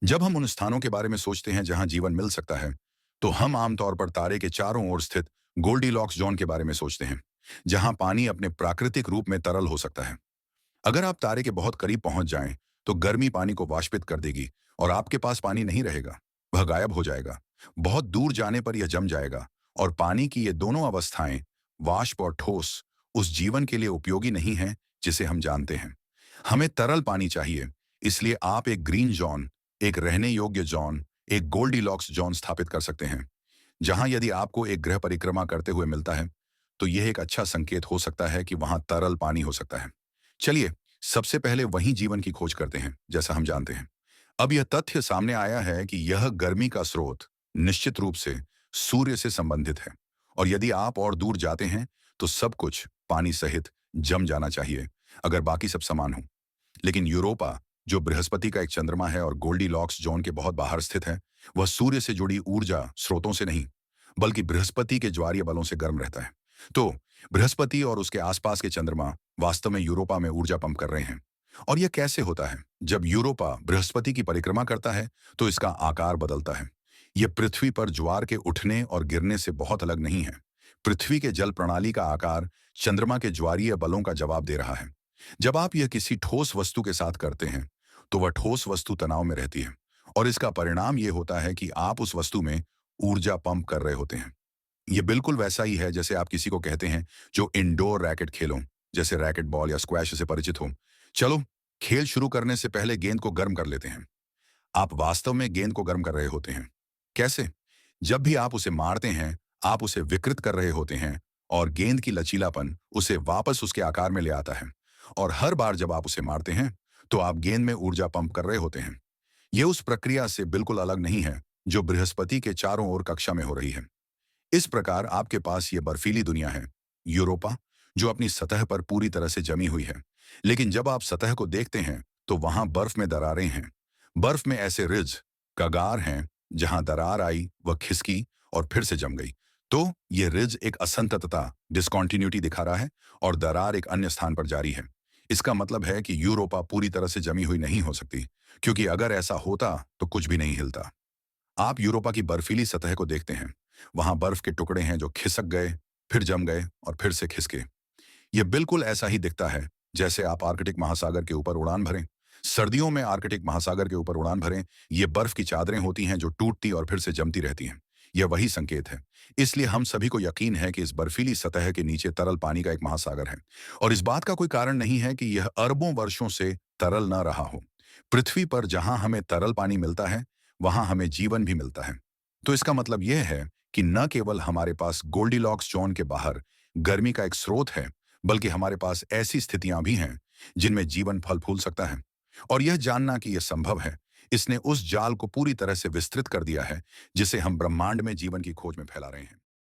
जब हम उन स्थानों के बारे में सोचते हैं जहां जीवन मिल सकता है, तो हम आमतौर पर तारे के चारों ओर स्थित गोल्डीलॉक्स जोन के बारे में सोचते हैं, जहां पानी अपने प्राकृतिक रूप में तरल हो सकता है। अगर आप तारे के बहुत करीब पहुंच जाएं, तो गर्मी पानी को वाष्पित कर देगी और आपके पास पानी नहीं रहेगा। वह गायब हो जाएगा। बहुत दूर जाने पर यह जम जाएगा और पानी की ये दोनों अवस्थाएं, वाष्प और ठोस, उस जीवन के लिए उपयोगी नहीं है जिसे हम जानते हैं। हमें तरल पानी चाहिए। इसलिए आप एक ग्रीन जोन, एक रहने योग्य जोन, एक गोल्डीलॉक्स जोन स्थापित कर सकते हैं, जहां यदि आपको एक ग्रह परिक्रमा करते हुए मिलता है, तो यह एक अच्छा संकेत हो सकता है कि वहां तरल पानी हो सकता है। चलिए, सबसे पहले वहीं जीवन की खोज करते हैं, जैसा हम जानते हैं। अब यह तथ्य सामने आया है कि यह गर्मी का स्रोत निश्चित रूप से सूर्य से संबंधित है, और यदि आप और दूर जाते हैं, तो सब कुछ पानी सहित जम जाना चाहिए, अगर बाकी सब समान हो। लेकिन यूरोपा, जो बृहस्पति का एक चंद्रमा है और गोल्डीलॉक्स जोन के बहुत बाहर स्थित है, वह सूर्य से जुड़ी ऊर्जा स्रोतों से नहीं, बल्कि बृहस्पति के ज्वारीय बलों से गर्म रहता है। तो बृहस्पति और उसके आसपास के चंद्रमा वास्तव में यूरोपा में ऊर्जा पंप कर रहे हैं। और यह कैसे होता है? जब यूरोपा बृहस्पति की परिक्रमा करता है, तो इसका आकार बदलता है। यह पृथ्वी पर ज्वार के उठने और गिरने से बहुत अलग नहीं है। पृथ्वी के जल प्रणाली का आकार चंद्रमा के ज्वारीय बलों का जवाब दे रहा है। जब आप यह किसी ठोस वस्तु के साथ करते हैं, तो वह ठोस वस्तु तनाव में रहती है, और इसका परिणाम यह होता है कि आप उस वस्तु में ऊर्जा पंप कर रहे होते हैं। ये बिल्कुल वैसा ही है जैसे आप किसी को कहते हैं जो इंडोर रैकेट खेलो, जैसे रैकेट बॉल या स्क्वैश से परिचित हो। चलो, खेल शुरू करने से पहले गेंद को गर्म कर लेते हैं। आप वास्तव में गेंद को गर्म कर रहे होते हैं। कैसे? जब भी आप उसे मारते हैं, आप उसे विकृत कर रहे होते हैं, और गेंद की लचीलापन उसे वापस उसके आकार में ले आता है। और हर बार जब आप उसे मारते हैं, तो आप गेंद में ऊर्जा पंप कर रहे होते हैं। यह उस प्रक्रिया से बिल्कुल अलग नहीं है जो बृहस्पति के चारों ओर कक्षा में हो रही है। इस प्रकार आपके पास ये बर्फीली दुनिया है, यूरोपा, जो अपनी सतह पर पूरी तरह से जमी हुई है। लेकिन जब आप सतह को देखते हैं, तो वहां बर्फ में दरारें हैं। बर्फ में ऐसे रिज, कगार हैं, जहां दरार आई, वह खिसकी और फिर से जम गई। तो ये रिज एक असंततता, डिस्कॉन्टिन्यूटी दिखा रहा है, और दरार एक अन्य स्थान पर जारी है। इसका मतलब है कि यूरोपा पूरी तरह से जमी हुई नहीं हो सकती, क्योंकि अगर ऐसा होता तो कुछ भी नहीं हिलता। आप यूरोपा की बर्फीली सतह को देखते हैं। वहां बर्फ के टुकड़े हैं जो खिसक गए, फिर जम गए और फिर से खिसके। यह बिल्कुल ऐसा ही दिखता है जैसे आप आर्कटिक महासागर के ऊपर उड़ान भरें। सर्दियों में आर्कटिक महासागर के ऊपर उड़ान भरें, ये बर्फ की चादरें होती हैं जो टूटती और फिर से जमती रहती हैं। यह वही संकेत है। इसलिए हम सभी को यकीन है कि इस बर्फीली सतह के नीचे तरल पानी का एक महासागर है। और इस बात का कोई कारण नहीं है कि यह अरबों वर्षों से तरल न रहा हो। पृथ्वी पर जहां हमें तरल पानी मिलता है, वहां हमें जीवन भी मिलता है। तो इसका मतलब यह है कि न केवल हमारे पास गोल्डीलॉक्स जोन के बाहर गर्मी का एक स्रोत है, बल्कि हमारे पास ऐसी स्थितियां भी हैं जिनमें जीवन फल फूल सकता है। और यह जानना कि यह संभव है, इसने उस जाल को पूरी तरह से विस्तृत कर दिया है जिसे हम ब्रह्मांड में जीवन की खोज में फैला रहे हैं।